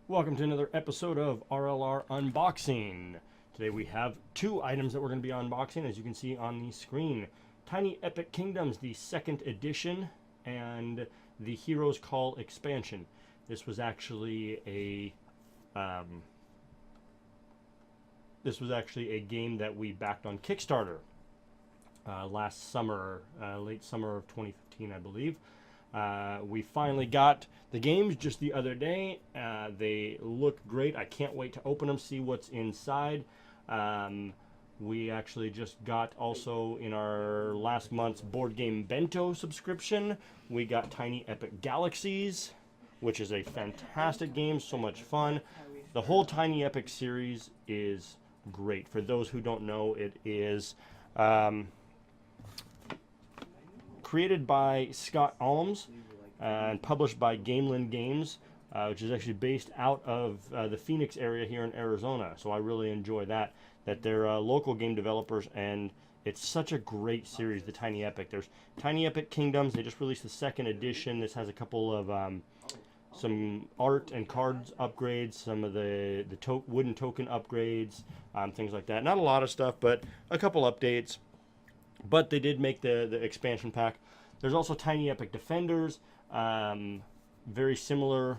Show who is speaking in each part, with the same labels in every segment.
Speaker 1: Welcome to another episode of RLR Unboxing. Today we have two items that we're going to be unboxing, as you can see on the screen. Tiny Epic Kingdoms, the second edition, and the Heroes Call expansion. This was actually a game that we backed on Kickstarter last summer, late summer of 2015, I believe. We finally got the games just the other day. They look great. I can't wait to open them, see what's inside. We actually just got also in our last month's Board Game Bento subscription, we got Tiny Epic Galaxies, which is a fantastic game, so much fun. The whole Tiny Epic series is great. For those who don't know, it is created by Scott Alms and published by Gamelyn Games, which is actually based out of the Phoenix area here in Arizona. So I really enjoy that they're local game developers, and it's such a great series, the Tiny Epic. There's Tiny Epic Kingdoms. They just released the second edition. This has a couple of some art and cards upgrades, some of the wooden token upgrades, things like that. Not a lot of stuff, but a couple updates. But they did make the expansion pack. There's also Tiny Epic Defenders, very similar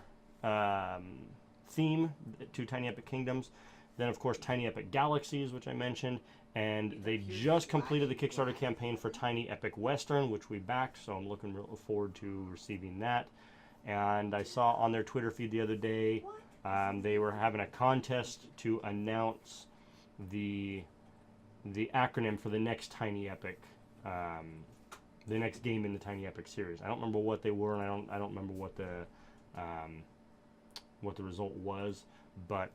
Speaker 1: theme to Tiny Epic Kingdoms. Then, of course, Tiny Epic Galaxies, which I mentioned. And they just completed the Kickstarter campaign for Tiny Epic Western, which we backed, so I'm looking forward to receiving that. And I saw on their Twitter feed the other day, they were having a contest to announce the acronym for the next Tiny Epic, the next game in the Tiny Epic series. I don't remember what they were, and I don't remember what the result was, but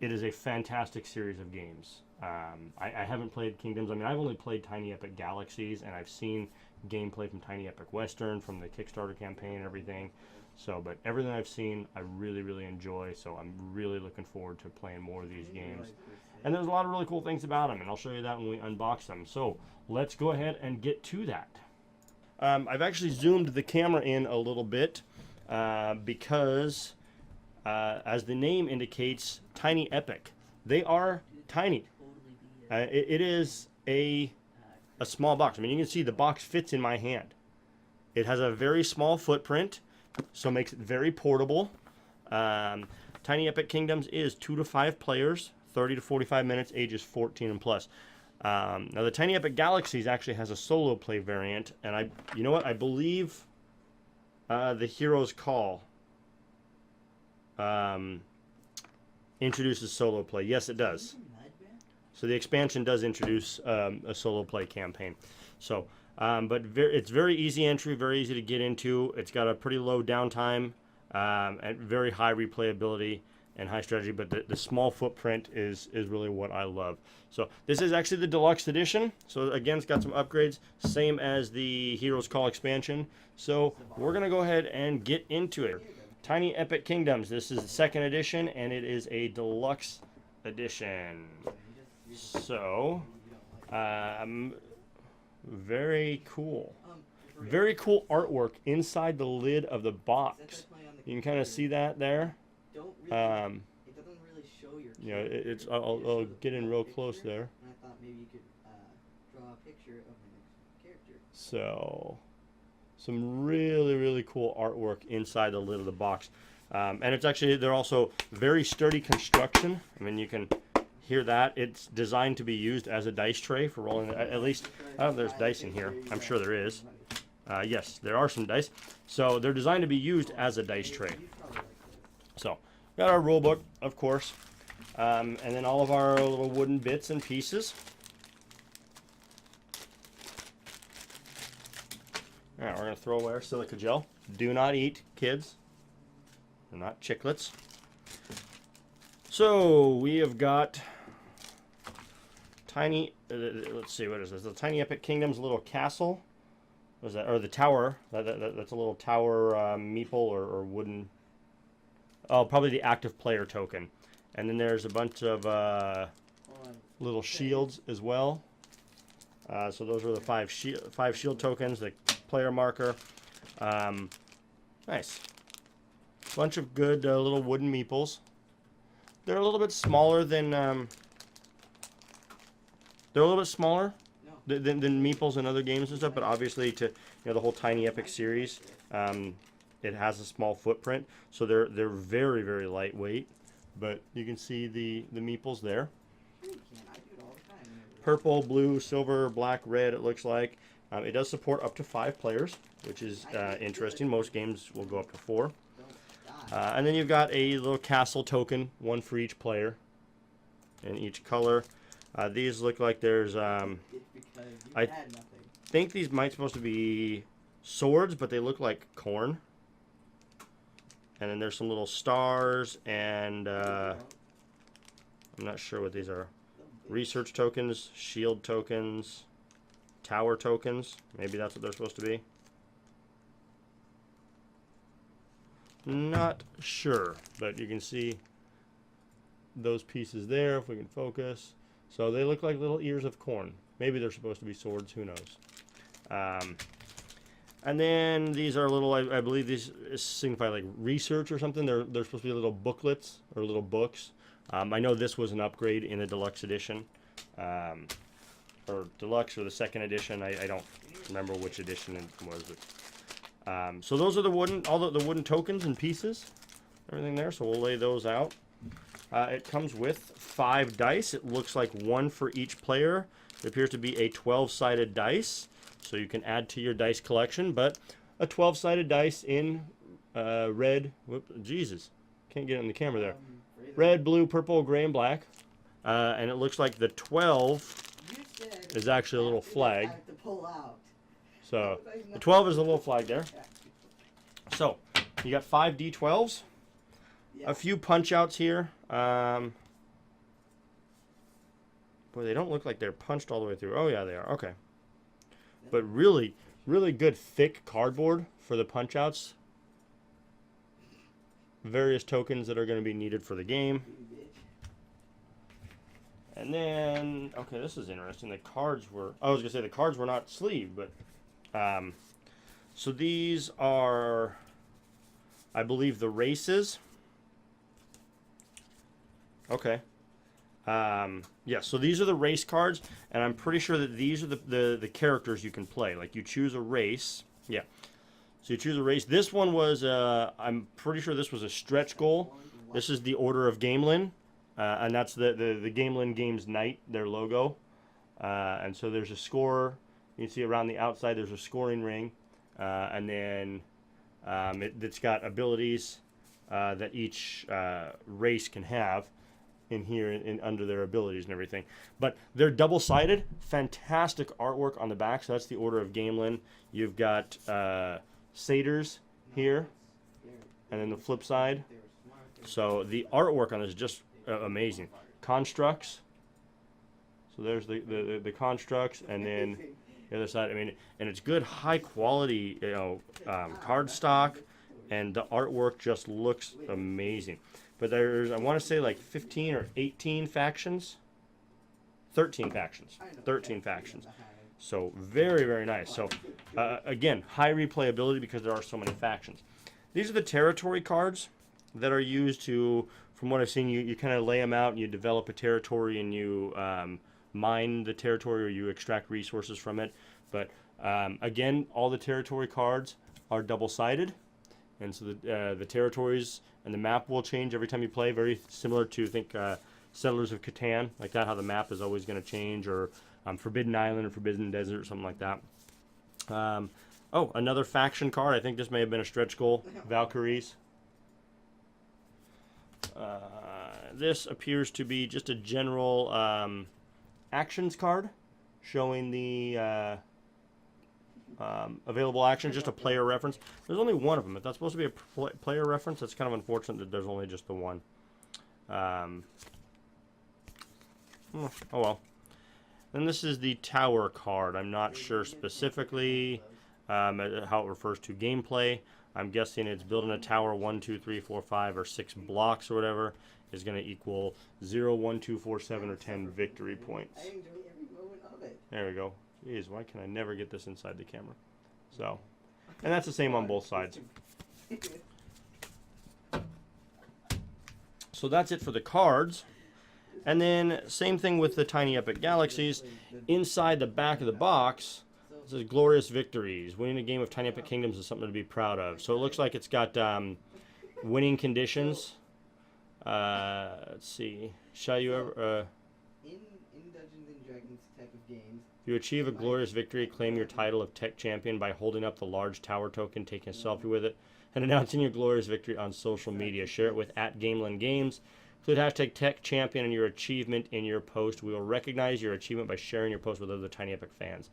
Speaker 1: it is a fantastic series of games. I haven't played Kingdoms. I mean, I've only played Tiny Epic Galaxies, and I've seen gameplay from Tiny Epic Western, from the Kickstarter campaign and everything. So, but everything I've seen, I really, really enjoy. So I'm really looking forward to playing more of these games. And there's a lot of really cool things about them, and I'll show you that when we unbox them. So let's go ahead and get to that. I've actually zoomed the camera in a little bit because, as the name indicates, Tiny Epic. They are tiny. It is a small box. I mean, you can see the box fits in my hand. It has a very small footprint, so it makes it very portable. Tiny Epic Kingdoms is 2 to 5 players, 30 to 45 minutes, ages 14 and plus. Now, the Tiny Epic Galaxies actually has a solo play variant, and you know what? I believe the Heroes Call introduces solo play. Yes, it does. So the expansion does introduce a solo play campaign. So, but it's very easy entry, very easy to get into. It's got a pretty low downtime and very high replayability and high strategy. But the small footprint is really what I love. So this is actually the Deluxe edition. So again, it's got some upgrades, same as the Heroes Call expansion. So we're gonna go ahead and get into it. Tiny Epic Kingdoms. This is the second edition, and it is a Deluxe edition. So, very cool. Very cool artwork inside the lid of the box. You can kind of see that there. You know, I'll get in real close there. So, some really cool artwork inside the lid of the box. And they're also very sturdy construction. I mean, you can hear that. It's designed to be used as a dice tray for rolling. At least, I don't know if there's dice in here. I'm sure there is. Yes, there are some dice. So they're designed to be used as a dice tray. So, got our rule book, of course. And then all of our little wooden bits and pieces. All right, we're going to throw away our silica gel. Do not eat, kids. They're not chiclets. So, we have got Tiny, let's see, what is this? The Tiny Epic Kingdoms little castle. What is that? Or the tower. That's a little tower meeple or wooden. Oh, probably the active player token. And then there's a bunch of little shields as well. So those are the five shield tokens, the player marker. Nice. Bunch of good little wooden meeples. They're a little bit smaller than than meeples in other games and stuff, but obviously to the whole Tiny Epic series, it has a small footprint, so they're very, very lightweight. But you can see the meeples there. Purple, blue, silver, black, red. It looks like it does support up to 5 players, which is interesting. Most games will go up to 4. And then you've got a little castle token, 1 for each player, in each color. These look like there's, I think these might supposed to be swords, but they look like corn. And then there's some little stars, and I'm not sure what these are. Research tokens, shield tokens, tower tokens. Maybe that's what they're supposed to be. Not sure, but you can see those pieces there if we can focus. So they look like little ears of corn. Maybe they're supposed to be swords, who knows. And then these are little, I believe these signify like research or something. They're supposed to be little booklets or little books. I know this was an upgrade in the Deluxe edition. Or Deluxe or the 2nd edition. I don't remember which edition it was. But, so those are the all the wooden tokens and pieces. Everything there. So we'll lay those out. It comes with 5 dice. It looks like 1 for each player. It appears to be a 12-sided dice, so you can add to your dice collection. But a 12-sided dice in red. Jesus, can't get it in the camera there. Red, blue, purple, gray, and black. And it looks like the 12 is actually a little flag. So the 12 is a little flag there. So you got 5 D12s. A few punch outs here. Boy, they don't look like they're punched all the way through. Oh, yeah, they are. Okay. But really, really good thick cardboard for the punch outs. Various tokens that are going to be needed for the game. And then, okay, this is interesting. The cards were, I was going to say the cards were not sleeved, but, so these are, I believe, the races. Okay. Yeah, so these are the race cards, and I'm pretty sure that these are the characters you can play. Like, you choose a race. Yeah. So you choose a race. This one was, I'm pretty sure this was a stretch goal. This is the Order of Gamelyn, and that's the Gamelyn Games Knight, their logo. And so there's a score. You can see around the outside there's a scoring ring, and then it's got abilities that each race can have in here in under their abilities and everything. But they're double-sided. Fantastic artwork on the back. So that's the Order of Gamelyn. You've got Satyrs here, and then the flip side. So the artwork on this is just amazing. Constructs. So there's the constructs, and then the other side. I mean, and it's good, high quality, card stock, and the artwork just looks amazing. But there's, I want to say, like 15 or 18 factions. 13 factions. 13 factions. So very, very nice. So again, high replayability because there are so many factions. These are the territory cards that are used to, from what I've seen, you kind of lay them out and you develop a territory and you mine the territory or you extract resources from it. But again, all the territory cards are double-sided. And so the territories and the map will change every time you play. Very similar to, I think, Settlers of Catan, like that, how the map is always going to change, or Forbidden Island or Forbidden Desert, or something like that. Oh, another faction card. I think this may have been a stretch goal. Valkyries. This appears to be just a general actions card showing the available actions, just a player reference. There's only one of them. If that's supposed to be a player reference, that's kind of unfortunate that there's only just the one. Oh well. Then this is the tower card. I'm not sure specifically how it refers to gameplay. I'm guessing it's building a tower 1, 2, 3, 4, 5, or 6 blocks or whatever is going to equal 0, 1, 2, 4, 7, or 10 victory points.
Speaker 2: I enjoy every moment of it.
Speaker 1: There we go. Jeez, why can I never get this inside the camera? So, and that's the same on both sides. So that's it for the cards. And then same thing with the Tiny Epic Galaxies. Inside the back of the box, it says Glorious Victories. Winning a game of Tiny Epic Kingdoms is something to be proud of. So it looks like it's got winning conditions. Let's see. Shall you ever...
Speaker 2: in Dungeons and Dragons type of games,
Speaker 1: if you achieve a glorious victory, claim your title of Tech Champion by holding up the large tower token, taking a selfie with it, and announcing your glorious victory on social media. Share it with @Gamelyn Games. Include hashtag Tech Champion and your achievement in your post. We will recognize your achievement by sharing your post with other Tiny Epic fans.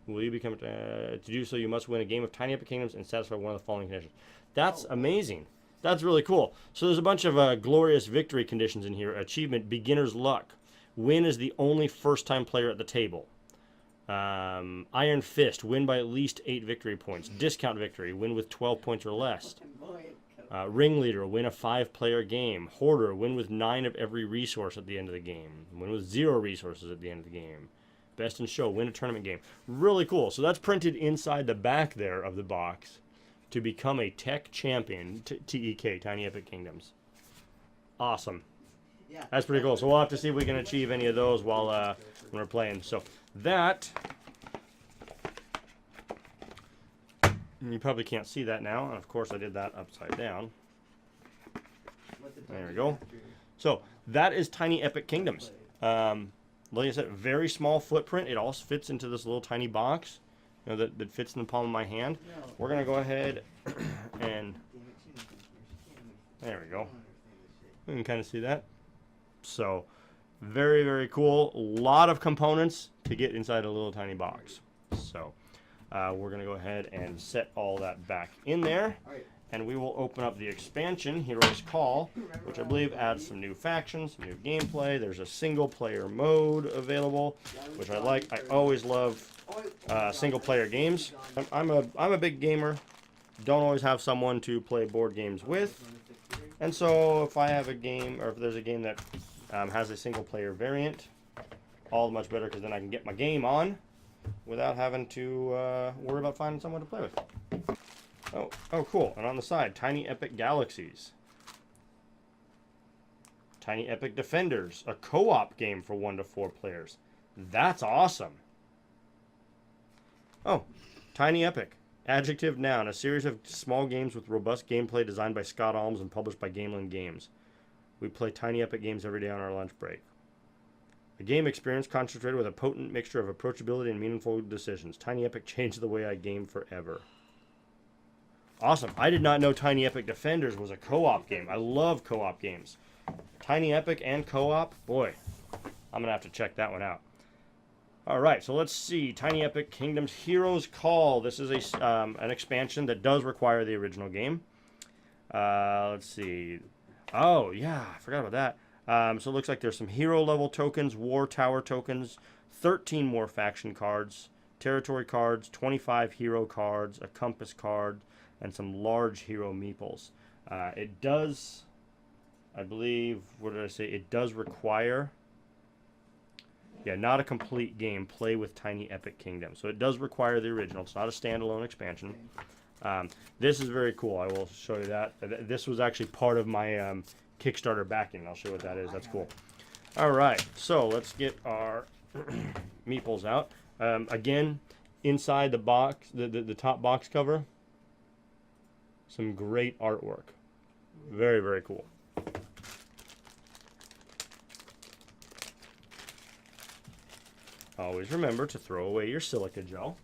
Speaker 1: Will you become to do so? You must win a game of Tiny Epic Kingdoms and satisfy one of the following conditions. That's amazing. That's really cool. So there's a bunch of glorious victory conditions in here. Achievement: beginner's luck. Win as the only first-time player at the table. Iron Fist: win by at least 8 victory points. Discount victory: win with 12 points or less. Ringleader: win a 5-player game. Hoarder: win with 9 of every resource at the end of the game. Win with 0 resources at the end of the game. Best in Show: win a tournament game. Really cool. So that's printed inside the back there of the box to become a Tech Champion, TEK, Tiny Epic Kingdoms. Awesome.
Speaker 2: yeah,
Speaker 1: That's pretty cool. So we'll have to see if we can achieve any of those while when we're playing. So that, and you probably can't see that now. And of course, I did that upside down. There we go. So that is Tiny Epic Kingdoms. Like I said, very small footprint. It all fits into this little tiny box, you know, that fits in the palm of my hand. We're gonna go ahead and there we go. You can kind of see that. So very, very cool. A lot of components to get inside a little tiny box. So we're gonna go ahead and set all that back in there. And we will open up the expansion, Hero's Call, which I believe adds some new factions, some new gameplay. There's a single-player mode available, which I like. I always love single-player games. I'm a big gamer. Don't always have someone to play board games with. And so if I have a game, or if there's a game that has a single-player variant, all much better, because then I can get my game on without having to worry about finding someone to play with. Oh, cool. And on the side, Tiny Epic Galaxies. Tiny Epic Defenders, a co-op game for 1 to 4 players. That's awesome. Oh, Tiny Epic. Adjective, noun, a series of small games with robust gameplay designed by Scott Alms and published by Gamelyn Games. We play Tiny Epic games every day on our lunch break. A game experience concentrated with a potent mixture of approachability and meaningful decisions. Tiny Epic changed the way I game forever. Awesome. I did not know Tiny Epic Defenders was a co-op game. I love co-op games. Tiny Epic and co-op? Boy, I'm going to have to check that one out. All right, so let's see. Tiny Epic Kingdoms Hero's Call. This is an expansion that does require the original game. Let's see. Oh, yeah, I forgot about that. So it looks like there's some hero-level tokens, war tower tokens, 13 more faction cards, territory cards, 25 hero cards, a compass card, and some large hero meeples. It does, I believe, what did I say? It does require, yeah, not a complete game, play with Tiny Epic Kingdom. So it does require the original. It's not a standalone expansion. This is very cool. I will show you that. This was actually part of my Kickstarter backing. I'll show you what that is. That's cool. All right, so let's get our meeples out. Again, inside the box, the top box cover, some great artwork. Very, very cool. Always remember to throw away your silica gel.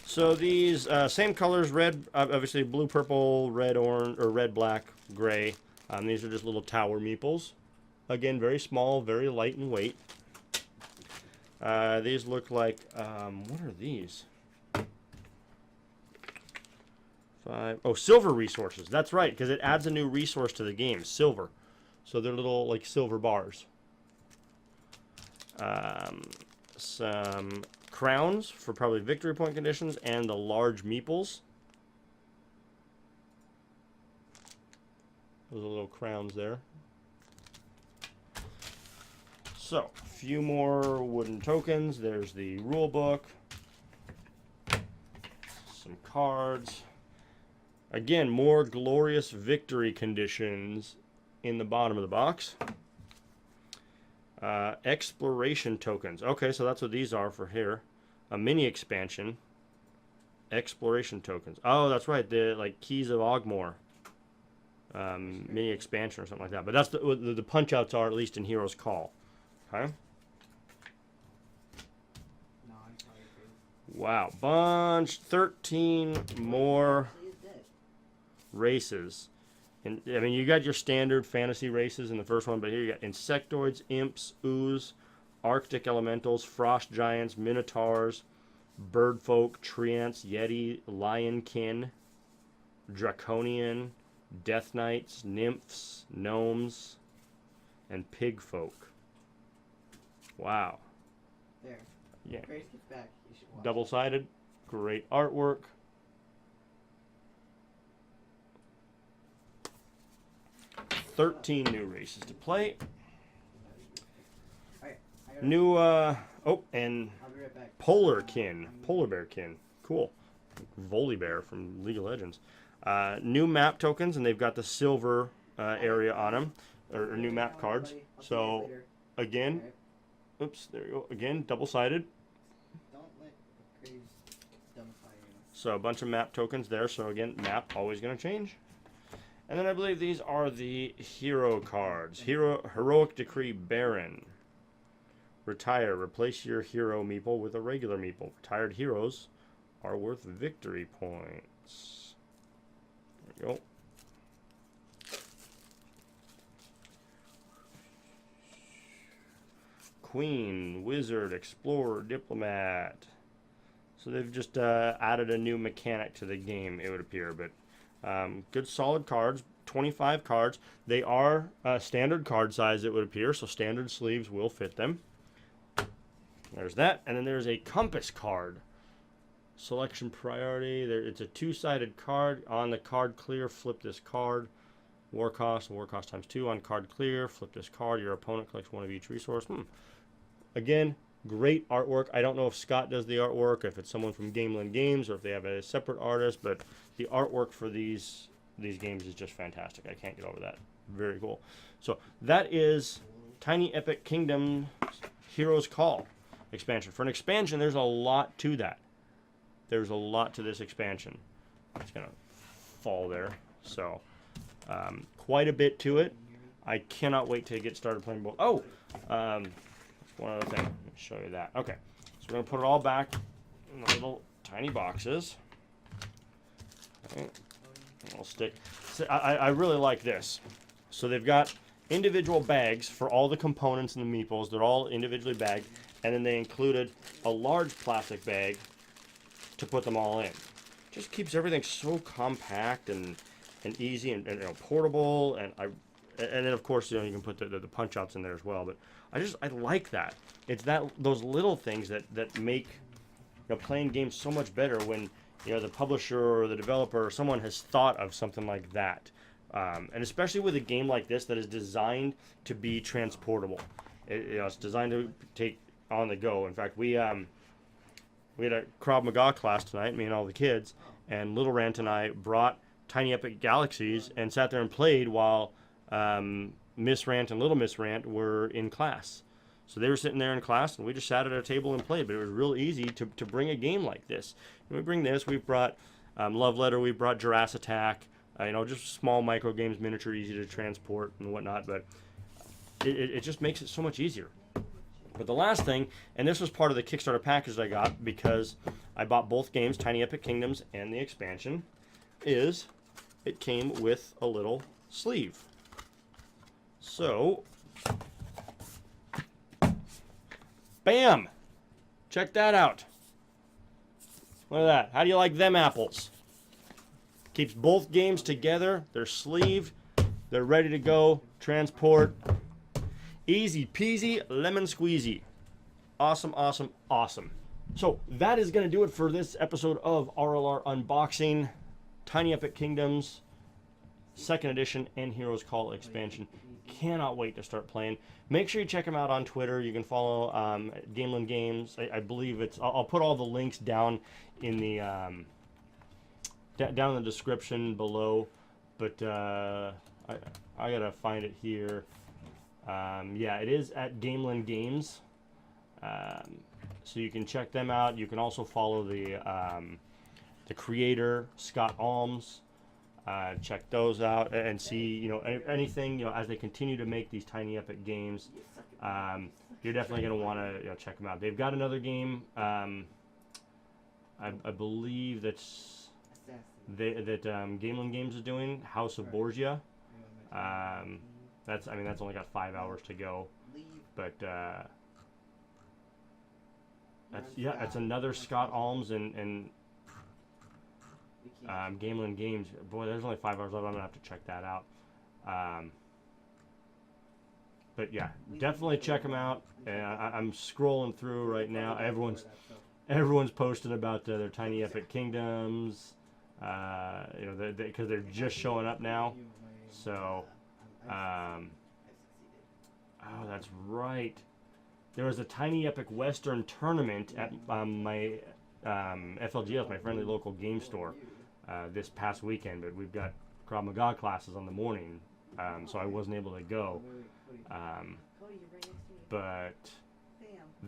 Speaker 1: So these same colors, red, obviously blue, purple, red, orange, or red, black, gray. These are just little tower meeples. Again, very small, very light in weight. These look like, what are these? Silver resources. That's right, because it adds a new resource to the game, silver. So they're little, like, silver bars. Some crowns for probably victory point conditions, and the large meeples. Those are little crowns there. So, a few more wooden tokens. There's the rule book. Some cards. Again, more glorious victory conditions in the bottom of the box. Exploration tokens. Okay, so that's what these are for here. A mini expansion. Exploration tokens. Oh, that's right. The like keys of Aughmoore. Mini expansion or something like that. But that's the punch outs are, at least in Hero's Call. Okay.
Speaker 2: No, I'm sorry, Chris.
Speaker 1: Wow, bunch 13 more
Speaker 2: Actually, is dead.
Speaker 1: races. And I mean, you got your standard fantasy races in the first one, but here you got insectoids, imps, ooze, arctic elementals, frost giants, minotaurs, birdfolk, treants, yeti, lionkin, draconian, death knights, nymphs, gnomes, and pig folk. Wow.
Speaker 2: There.
Speaker 1: Yeah.
Speaker 2: Grace gets back. You should watch.
Speaker 1: Double-sided. Great artwork. $13 new races to play.
Speaker 2: Alright, I gotta-
Speaker 1: New, and
Speaker 2: I'll be right back.
Speaker 1: Polarkin. Polar Bearkin. Cool. Volibear from League of Legends. New map tokens, and they've got the silver area on them, or new map cards.
Speaker 2: I'll see you guys
Speaker 1: So,
Speaker 2: later.
Speaker 1: again,
Speaker 2: Alright.
Speaker 1: oops, there you go. Again, double-sided.
Speaker 2: Don't let Graves dumbify you.
Speaker 1: So, a bunch of map tokens there. So, again, map always going to change. And then I believe these are the hero cards. Heroic Decree Baron. Retire. Replace your hero meeple with a regular meeple. Retired heroes are worth victory points. There you go. Queen, Wizard, Explorer, Diplomat. So they've just added a new mechanic to the game, it would appear. But good solid cards, 25 cards. They are standard card size, it would appear, so standard sleeves will fit them. There's that. And then there's a compass card. Selection priority. It's a two-sided card. On the card clear, flip this card. War cost times 2 on card clear. Flip this card. Your opponent collects one of each resource. Again, great artwork. I don't know if Scott does the artwork, if it's someone from Gamelyn Games, or if they have a separate artist, but the artwork for these games is just fantastic. I can't get over that. Very cool. So that is Tiny Epic Kingdom Hero's Call expansion. For an expansion, there's a lot to that. There's a lot to this expansion. It's going to fall there. So quite a bit to it. I cannot wait to get started playing both. Oh, one other thing. Let me show you that. Okay, so we're going to put it all back in the little tiny boxes. Okay. I'll stick. So I really like this. So they've got individual bags for all the components and the meeples. They're all individually bagged. And then they included a large plastic bag to put them all in. Just keeps everything so compact and easy and portable. And then of course you can put the punch outs in there as well. But I like that. It's those little things that make playing games so much better when the publisher or the developer or someone has thought of something like that. And especially with a game like this that is designed to be transportable. It's designed to take on the go. In fact, we had a Krav Maga class tonight, me and all the kids, and Little Rant and I brought Tiny Epic Galaxies and sat there and played while Miss Rant and Little Miss Rant were in class. So they were sitting there in class, and we just sat at a table and played. But it was real easy to bring a game like this. And we bring this. We've brought Love Letter. We've brought Jurassic Attack. Just small micro games, miniature, easy to transport and whatnot. But it just makes it so much easier. But the last thing, and this was part of the Kickstarter package I got because I bought both games, Tiny Epic Kingdoms and the expansion, is it came with a little sleeve. So, bam! Check that out. Look at that. How do you like them apples? Keeps both games together. They're sleeved. They're ready to go. Transport. Easy peasy, lemon squeezy. Awesome, awesome, awesome. So that is going to do it for this episode of RLR Unboxing. Tiny Epic Kingdoms, 2nd edition, and Heroes Call expansion. Cannot wait to start playing. Make sure you check them out on Twitter. You can follow Gamelyn Games. I believe it's... I'll put all the links down in the down in the description below. But I gotta find it here. Yeah, it is at Gamelyn Games. So you can check them out. You can also follow the creator, Scott Alms. Check those out and see, anything, as they continue to make these tiny epic games. You're definitely going to want to check them out. They've got another game. I believe that's that Gamelyn Games is doing, House of Borgia. That's only got 5 hours to go, but that's another Scott Alms and Gamelyn Games. Boy, there's only 5 hours left. I'm gonna have to check that out. But yeah, definitely check them out. And I'm scrolling through right now. Everyone's posting about their tiny epic kingdoms. Because they're just showing up now. So, oh, that's right. There was a tiny epic Western tournament at my FLGS, my friendly local game store, this past weekend. But we've got Krav Maga classes on the morning, so I wasn't able to go. But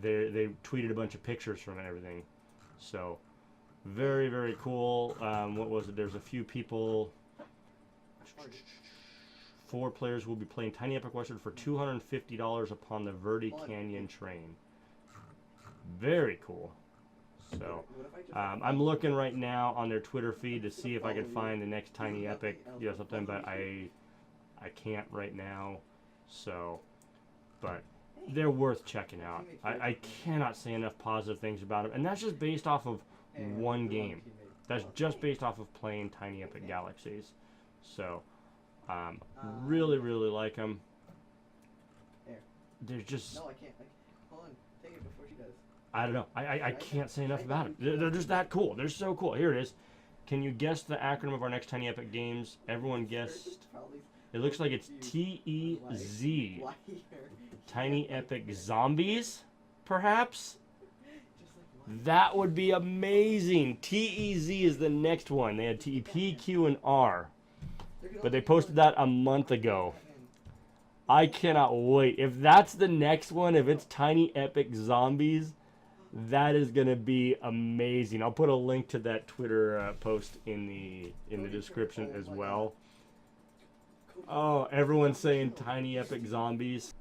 Speaker 1: they tweeted a bunch of pictures from it and everything. So very, very cool. What was it? There's a few people. 4 players will be playing Tiny Epic Western for $250 upon the Verde Canyon train. Very cool. So I'm looking right now on their Twitter feed to see if I can find the next Tiny Epic, something, but I can't right now. So, but they're worth checking out. I cannot say enough positive things about them, and that's just based off of one game. That's just based off of playing Tiny Epic Galaxies. So, really, really like them. They're just...
Speaker 2: No, I can't. Hold on. Take it before she does.
Speaker 1: I don't know. I can't say enough about it. They're just that cool. They're so cool. Here it is. Can you guess the acronym of our next Tiny Epic games? Everyone guessed. It looks like it's TEZ. Tiny Epic Zombies, perhaps? That would be amazing. TEZ is the next one. They had P, Q, and R. But they posted that a month ago. I cannot wait. If that's the next one, if it's Tiny Epic Zombies, that is going to be amazing. I'll put a link to that Twitter post in the description as well. Oh, everyone's saying Tiny Epic Zombies.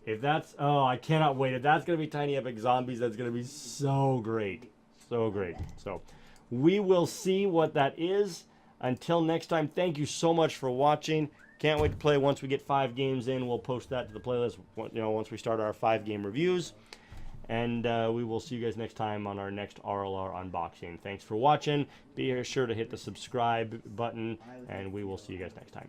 Speaker 1: If that's... Oh, I cannot wait. If that's going to be Tiny Epic Zombies, that's going to be so great. So great. So, we will see what that is. Until next time, thank you so much for watching. Can't wait to play once we get 5 games in. We'll post that to the playlist, once we start our 5-game reviews. And we will see you guys next time on our next RLR unboxing. Thanks for watching. Be sure to hit the subscribe button, and we will see you guys next time.